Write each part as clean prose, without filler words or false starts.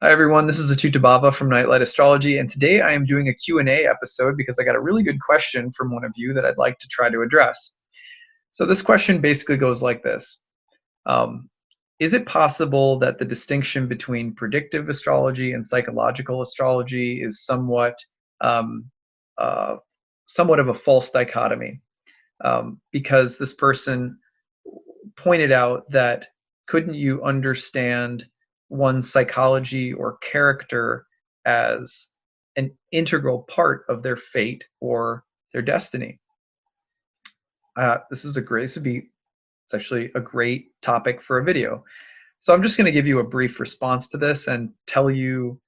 Hi everyone, this is acyuta-bhava from Nightlight Astrology, and today I am doing a Q&A episode because I got a really good question from one of you that I'd like to try to address. So this question basically goes like this. Is it possible that the distinction between predictive astrology and psychological astrology is um, uh, somewhat of a false dichotomy? Because this person pointed out that couldn't you understand one's psychology or character as an integral part of their fate or their destiny? This would be, it's actually a great topic for a video. So I'm just going to give you a brief response to this and tell you,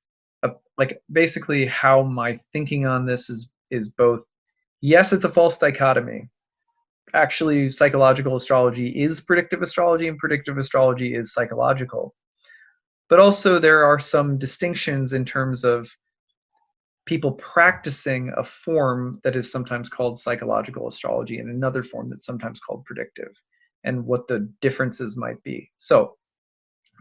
like basically how my thinking on this is both, yes, it's a false dichotomy. Actually, psychological astrology is predictive astrology and predictive astrology is psychological. But also there are some distinctions in terms of people practicing a form that is sometimes called psychological astrology and another form that's sometimes called predictive, and what the differences might be. So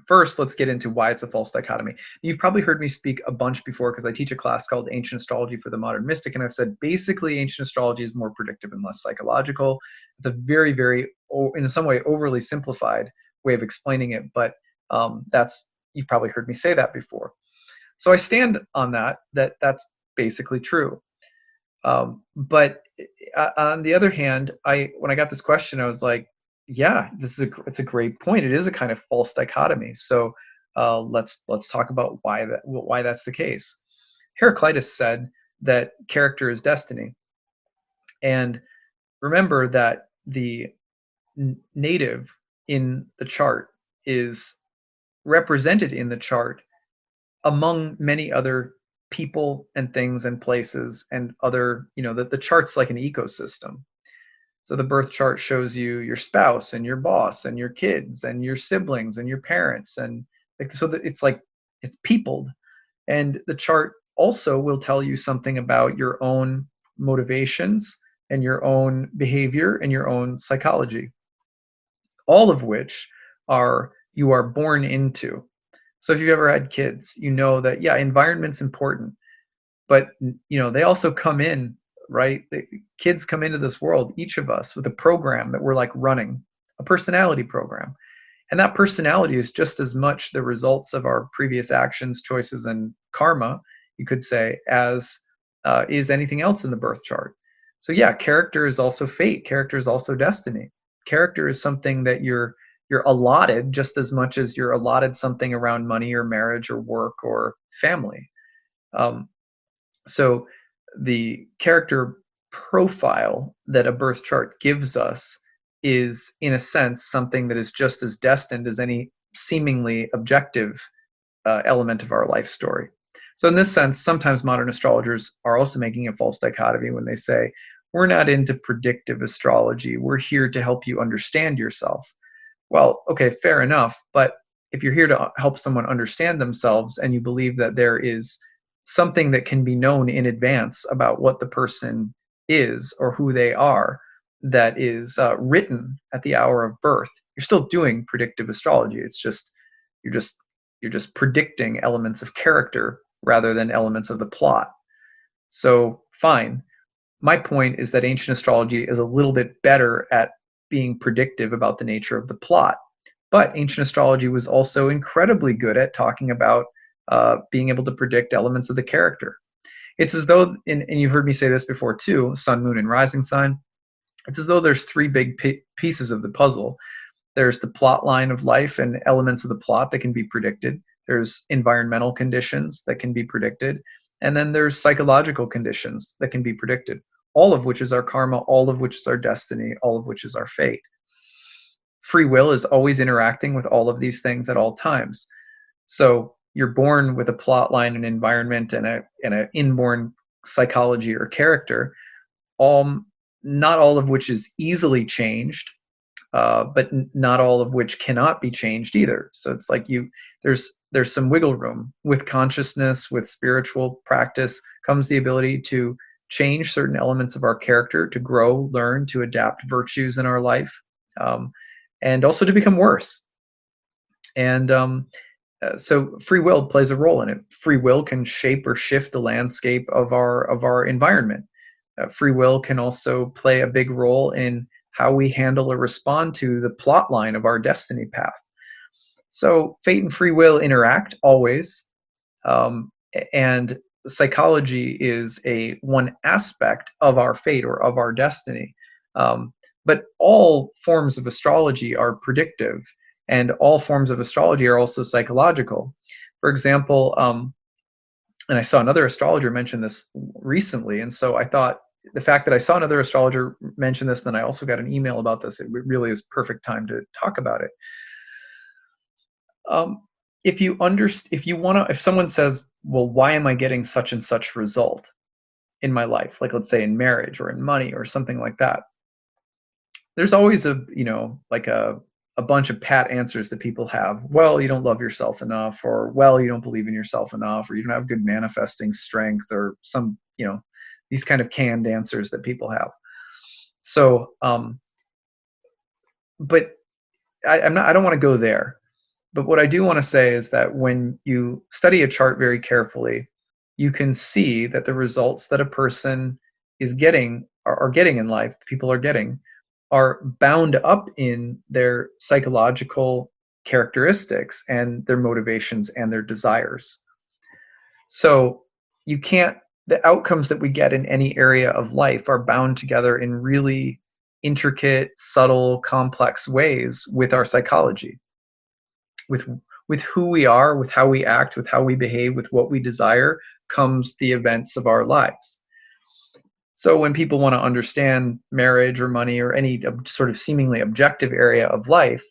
first, let's get into why it's a false dichotomy. You've probably heard me speak a bunch before because I teach a class called Ancient Astrology for the Modern Mystic, and I've said basically ancient astrology is more predictive and less psychological. It's a very, very, in some way, overly simplified way of explaining it, but you've probably heard me say that before. So I stand on that's basically true. But on the other hand, when I got this question, I was like, yeah, it's a great point. It is a kind of false dichotomy. So let's talk about why that's the case. Heraclitus said that character is destiny, and remember that the native in the chart is represented in the chart among many other people and things and places and other, that the chart's like an ecosystem. So the birth chart shows you your spouse and your boss and your kids and your siblings and your parents, and so that it's peopled. And the chart also will tell you something about your own motivations and your own behavior and your own psychology, all of which you are born into. So if you've ever had kids, you know that, yeah, environment's important, but they also come in, right? Kids come into this world, each of us, with a program that we're like running, a personality program. And that personality is just as much the results of our previous actions, choices, and karma, you could say, as is anything else in the birth chart. So yeah, character is also fate. Character is also destiny. Character is something that you're allotted just as much as you're allotted something around money or marriage or work or family. So the character profile that a birth chart gives us is, in a sense, something that is just as destined as any seemingly objective element of our life story. So in this sense, sometimes modern astrologers are also making a false dichotomy when they say, we're not into predictive astrology, we're here to help you understand yourself. Well, okay, fair enough, but if you're here to help someone understand themselves and you believe that there is something that can be known in advance about what the person is or who they are that is written at the hour of birth, you're still doing predictive astrology. It's just you're just predicting elements of character rather than elements of the plot. So fine. My point is that ancient astrology is a little bit better at being predictive about the nature of the plot. But ancient astrology was also incredibly good at talking about being able to predict elements of the character. It's as though, and you've heard me say this before too, sun, moon, and rising sign, it's as though there's three big pieces of the puzzle. There's the plot line of life and elements of the plot that can be predicted. There's environmental conditions that can be predicted. And then there's psychological conditions that can be predicted, all of which is our karma, all of which is our destiny, all of which is our fate. Free will is always interacting with all of these things at all times. So you're born with a plot line, an environment, and an inborn psychology or character, not all of which is easily changed, but not all of which cannot be changed either. So it's like there's some wiggle room. With consciousness, with spiritual practice, comes the ability to change certain elements of our character, to grow, learn, to adapt virtues in our life, and also to become worse. And So free will plays a role in it. Free will can shape or shift the landscape of our environment. Free will can also play a big role in how we handle or respond to the plot line of our destiny path. So fate and free will interact always, and psychology is a one aspect of our fate or of our destiny. Um, but all forms of astrology are predictive, and all forms of astrology are also psychological. For example, and I saw another astrologer mention this recently, and so I thought the fact that I saw another astrologer mention this, then I also got an email about this. It really is perfect time to talk about it. Um, if someone says, well, why am I getting such and such result in my life, like let's say in marriage or in money or something like that, there's always like a bunch of pat answers that people have. Well, you don't love yourself enough, or well, you don't believe in yourself enough, or you don't have good manifesting strength, or some, these kind of canned answers that people have. So, but I don't want to go there. But what I do want to say is that when you study a chart very carefully, you can see that the results that a person is getting, are getting in life, people are getting, are bound up in their psychological characteristics and their motivations and their desires. So you can't, the outcomes that we get in any area of life are bound together in really intricate, subtle, complex ways with our psychology, with who we are, with how we act, with how we behave, with what we desire, comes the events of our lives. So when people want to understand marriage or money or any sort of seemingly objective area of life,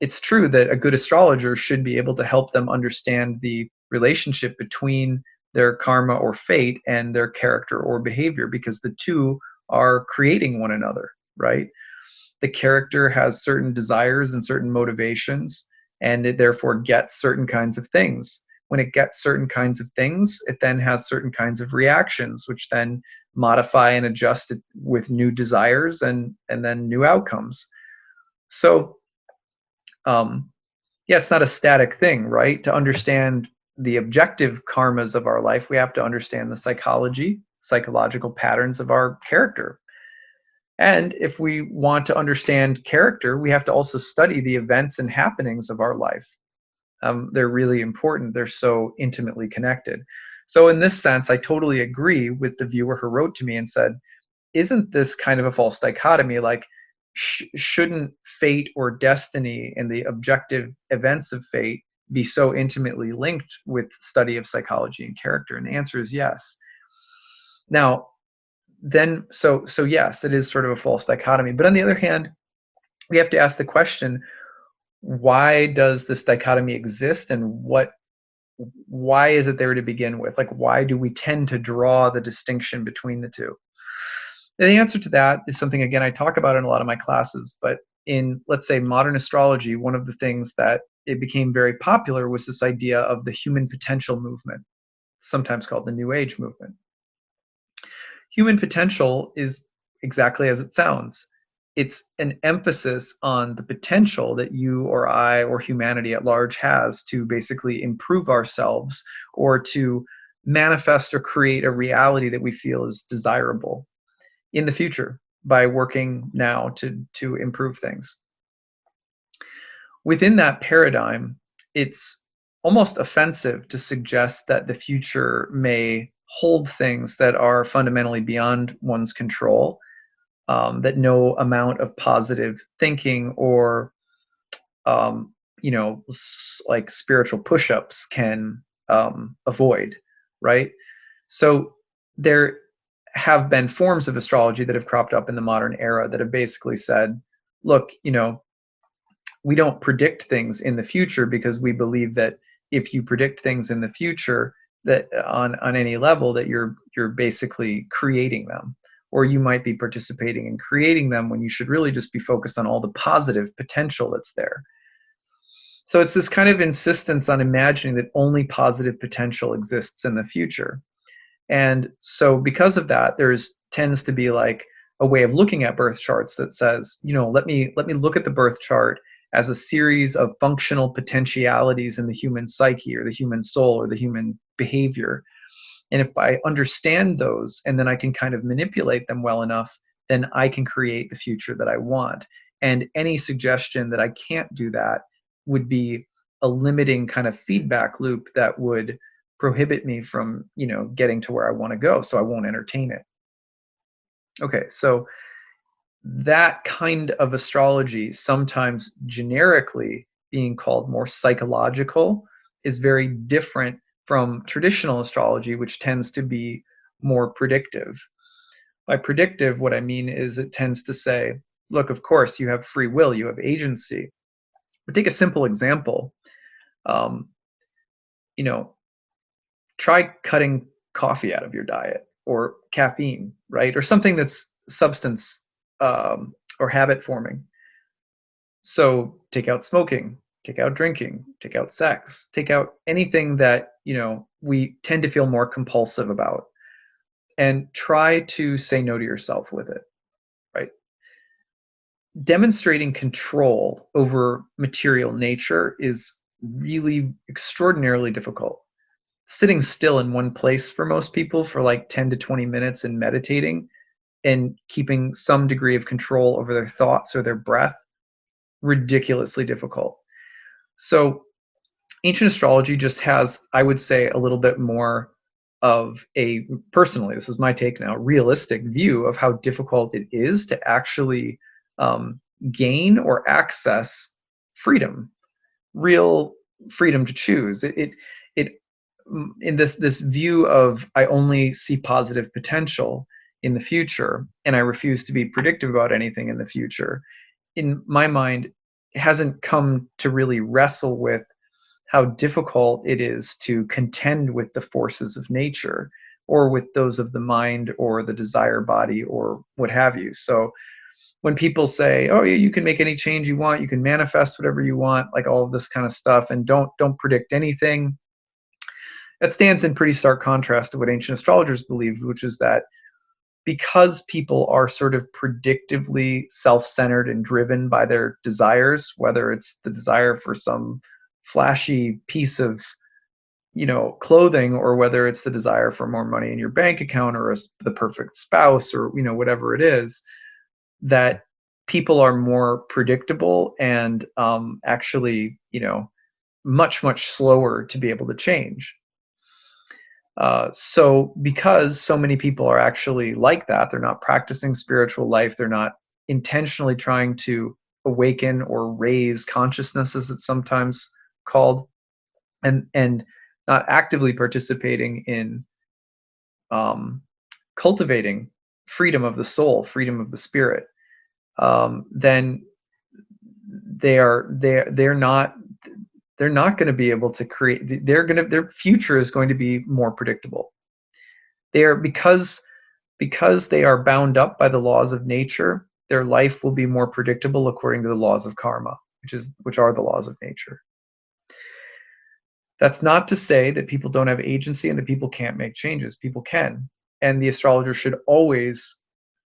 it's true that a good astrologer should be able to help them understand the relationship between their karma or fate and their character or behavior, because the two are creating one another, right? The character has certain desires and certain motivations, and it therefore gets certain kinds of things. When it gets certain kinds of things, it then has certain kinds of reactions, which then modify and adjust it with new desires and then new outcomes. So, yeah, it's not a static thing, right? To understand the objective karmas of our life, we have to understand the psychological patterns of our character. And if we want to understand character, we have to also study the events and happenings of our life. They're really important. They're so intimately connected. So in this sense, I totally agree with the viewer who wrote to me and said, isn't this kind of a false dichotomy? Like, shouldn't fate or destiny and the objective events of fate be so intimately linked with study of psychology and character? And the answer is yes. Now, then, so yes, it is sort of a false dichotomy. But on the other hand, we have to ask the question, why does this dichotomy exist, and why is it there to begin with? Like, why do we tend to draw the distinction between the two? And the answer to that is something, again, I talk about in a lot of my classes, but in, let's say, modern astrology, one of the things that it became very popular was this idea of the human potential movement, sometimes called the New Age movement. Human potential is exactly as it sounds. It's an emphasis on the potential that you or I or humanity at large has to basically improve ourselves or to manifest or create a reality that we feel is desirable in the future by working now to improve things. Within that paradigm, it's almost offensive to suggest that the future may hold things that are fundamentally beyond one's control, that no amount of positive thinking or like spiritual push-ups can avoid, right? So there have been forms of astrology that have cropped up in the modern era that have basically said, look, we don't predict things in the future because we believe that if you predict things in the future, that on any level, that you're basically creating them, or you might be participating in creating them when you should really just be focused on all the positive potential that's there. So it's this kind of insistence on imagining that only positive potential exists in the future. And so because of that, tends to be like a way of looking at birth charts that says, let me look at the birth chart as a series of functional potentialities in the human psyche or the human soul or the human behavior. And if I understand those and then I can kind of manipulate them well enough, then I can create the future that I want. And any suggestion that I can't do that would be a limiting kind of feedback loop that would prohibit me from, getting to where I want to go. So I won't entertain it. Okay, so that kind of astrology, sometimes generically being called more psychological, is very different from traditional astrology, which tends to be more predictive. By predictive, what I mean is it tends to say, look, of course, you have free will, you have agency. But take a simple example. Um, try cutting coffee out of your diet or caffeine, right? Or something that's substance or habit forming. So take out smoking, take out drinking, take out sex, take out anything that, we tend to feel more compulsive about, and try to say no to yourself with it, right? Demonstrating control over material nature is really extraordinarily difficult. Sitting still in one place for most people for like 10 to 20 minutes and meditating and keeping some degree of control over their thoughts or their breath, ridiculously difficult. So ancient astrology just has, I would say, a little bit more of a, personally, this is my take now, realistic view of how difficult it is to actually gain or access freedom, real freedom to choose. It in this view of I only see positive potential in the future and I refuse to be predictive about anything in the future, in my mind, hasn't come to really wrestle with how difficult it is to contend with the forces of nature or with those of the mind or the desire body or what have you. So when people say, oh yeah, you can make any change you want, you can manifest whatever you want, like all of this kind of stuff, and don't predict anything, that stands in pretty stark contrast to what ancient astrologers believed, which is that because people are sort of predictively self-centered and driven by their desires, whether it's the desire for some flashy piece of clothing, or whether it's the desire for more money in your bank account, or the perfect spouse, or whatever it is, that people are more predictable and actually much slower to be able to change. So because so many people are actually like that, they're not practicing spiritual life, they're not intentionally trying to awaken or raise consciousness, as it's sometimes called, and not actively participating in cultivating freedom of the soul, freedom of the spirit, then they're not going to be able to create. Their future is going to be more predictable. Because they are bound up by the laws of nature, their life will be more predictable according to the laws of karma, which are the laws of nature. That's not to say that people don't have agency and that people can't make changes. People can. And the astrologer should always,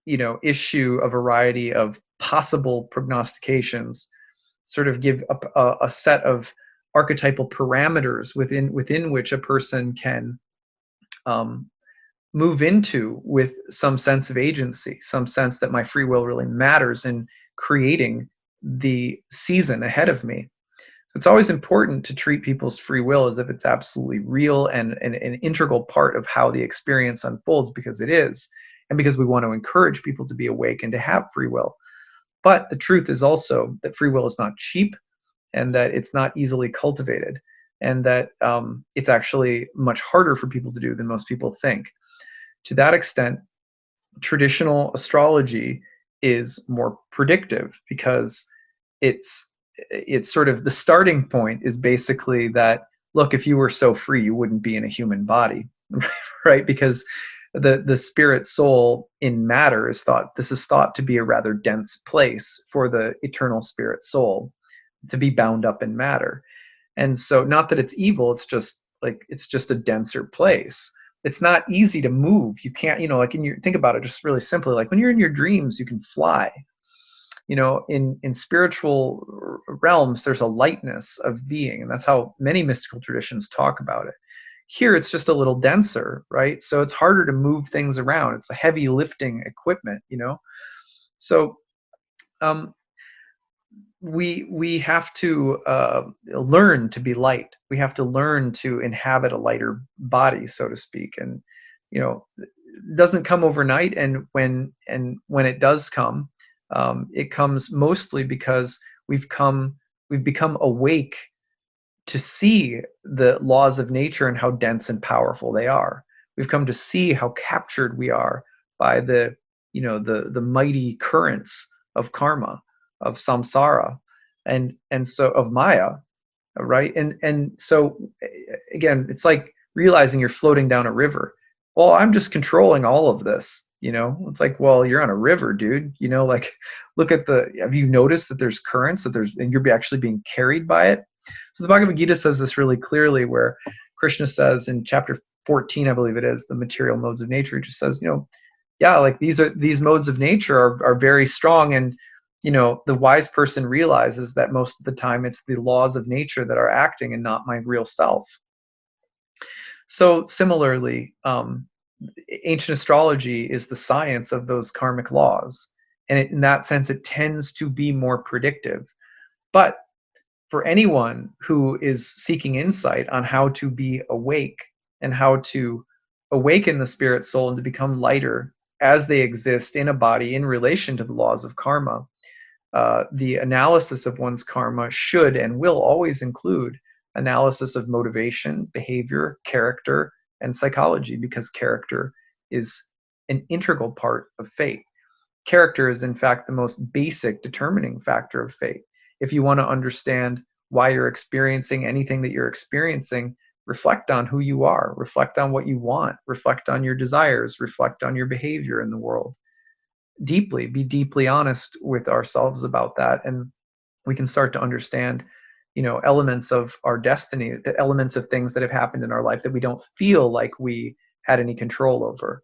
issue a variety of possible prognostications, sort of give a set of archetypal parameters within which a person can move into with some sense of agency, some sense that my free will really matters in creating the season ahead of me. So it's always important to treat people's free will as if it's absolutely real and an integral part of how the experience unfolds, because it is, and because we want to encourage people to be awake and to have free will. But the truth is also that free will is not cheap, and that it's not easily cultivated, and that it's actually much harder for people to do than most people think. To that extent, traditional astrology is more predictive, because it's sort of the starting point is basically that, look, if you were so free, you wouldn't be in a human body, right? Because the spirit soul in matter is thought to be a rather dense place for the eternal spirit soul to be bound up in matter. And so, not that it's evil, it's just a denser place. It's not easy to move. You can't, think about it just really simply. Like when you're in your dreams, you can fly. In spiritual realms, there's a lightness of being, and that's how many mystical traditions talk about it. Here, it's just a little denser, right? So it's harder to move things around. It's a heavy lifting equipment. So um, we have to learn to be light. We have to learn to inhabit a lighter body, so to speak. And it doesn't come overnight. And when it does come, it comes mostly because we've become awake to see the laws of nature and how dense and powerful they are. We've come to see how captured we are by the mighty currents of karma, of samsara, and so of Maya, right? And so again, it's like realizing you're floating down a river. Well, I'm just controlling all of this. It's like, well, you're on a river, dude. Like, look at have you noticed that there's currents, and you're actually being carried by it? So the Bhagavad Gita says this really clearly, where Krishna says in chapter 14, I believe it is, the material modes of nature, he just says, yeah, like these modes of nature are very strong, and the wise person realizes that most of the time it's the laws of nature that are acting and not my real self. So similarly, ancient astrology is the science of those karmic laws, and in that sense, it tends to be more predictive. But for anyone who is seeking insight on how to be awake and how to awaken the spirit soul and to become lighter as they exist in a body in relation to the laws of karma, the analysis of one's karma should and will always include analysis of motivation, behavior, character, and psychology, because character is an integral part of fate. Character is, in fact, the most basic determining factor of fate. If you want to understand why you're experiencing anything that you're experiencing, reflect on who you are, reflect on what you want, reflect on your desires, reflect on your behavior in the world. Be deeply honest with ourselves about that, and we can start to understand elements of our destiny, the elements of things that have happened in our life that we don't feel like we had any control over.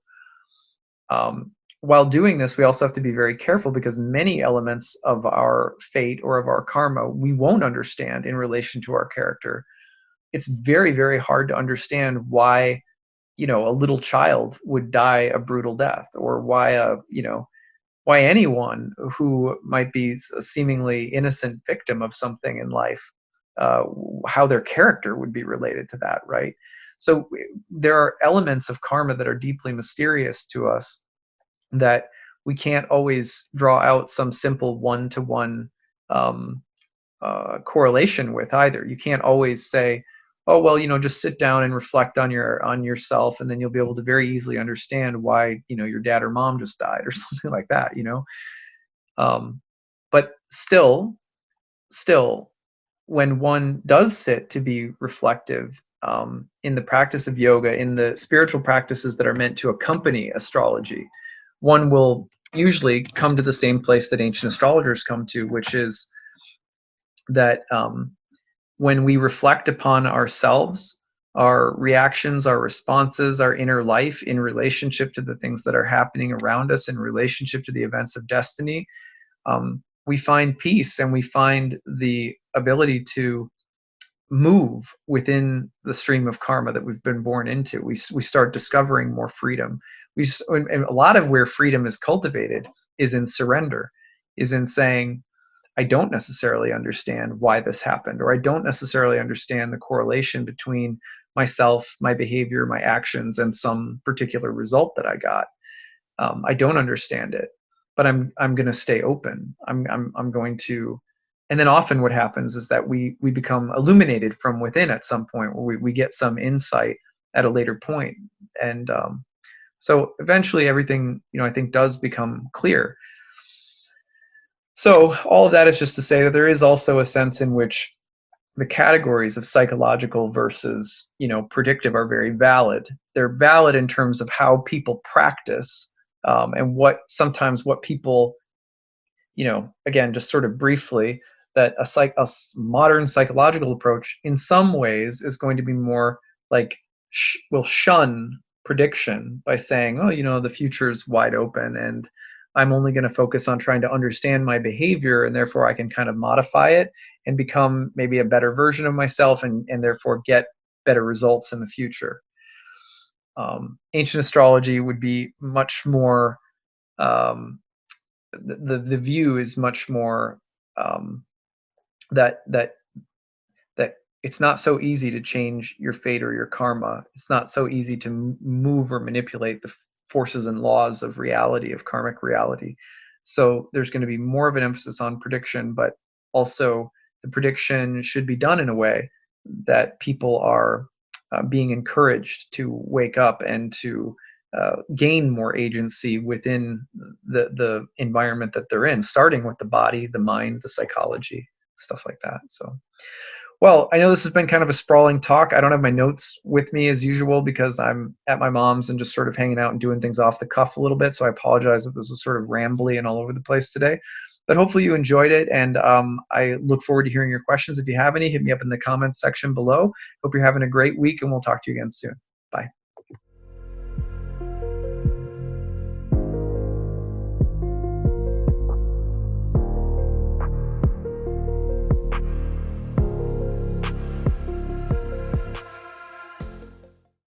While doing this, we also have to be very careful, because many elements of our fate or of our karma we won't understand in relation to our character. It's very, very hard to understand why a little child would die a brutal death, or why anyone who might be a seemingly innocent victim of something in life, how their character would be related to that, right? So there are elements of karma that are deeply mysterious to us that we can't always draw out some simple one-to-one correlation with either. You can't always say, oh, well, just sit down and reflect on yourself, and then you'll be able to very easily understand why your dad or mom just died or something like that. But still, when one does sit to be reflective, in the practice of yoga, in the spiritual practices that are meant to accompany astrology, one will usually come to the same place that ancient astrologers come to, which is that when we reflect upon ourselves, our reactions, our responses, our inner life in relationship to the things that are happening around us, in relationship to the events of destiny, we find peace, and we find the ability to move within the stream of karma that we've been born into. We start discovering more freedom. And a lot of where freedom is cultivated is in surrender, is in saying, I don't necessarily understand why this happened, or I don't necessarily understand the correlation between myself, my behavior, my actions, and some particular result that I got. I don't understand it, but I'm going to stay open. I'm going to, and then often what happens is that we become illuminated from within at some point, where we get some insight at a later point, and so eventually everything I think does become clear. So all of that is just to say that there is also a sense in which the categories of psychological versus predictive are very valid. They're valid in terms of how people practice, and what people, again, just sort of briefly, that a modern psychological approach in some ways is going to be more like will shun prediction by saying, oh, the future is wide open, and I'm only going to focus on trying to understand my behavior, and therefore I can kind of modify it and become maybe a better version of myself, and therefore get better results in the future. Ancient astrology would be much more, the view is much more, that it's not so easy to change your fate or your karma. It's not so easy to move or manipulate the forces and laws of reality, of karmic reality. So there's going to be more of an emphasis on prediction, but also the prediction should be done in a way that people are being encouraged to wake up and to gain more agency within the environment that they're in, starting with the body, the mind, the psychology, stuff like that. So, well, I know this has been kind of a sprawling talk. I don't have my notes with me as usual because I'm at my mom's and just sort of hanging out and doing things off the cuff a little bit. So I apologize if this was sort of rambly and all over the place today. But hopefully you enjoyed it, and I look forward to hearing your questions. If you have any, hit me up in the comments section below. Hope you're having a great week, and we'll talk to you again soon. Bye.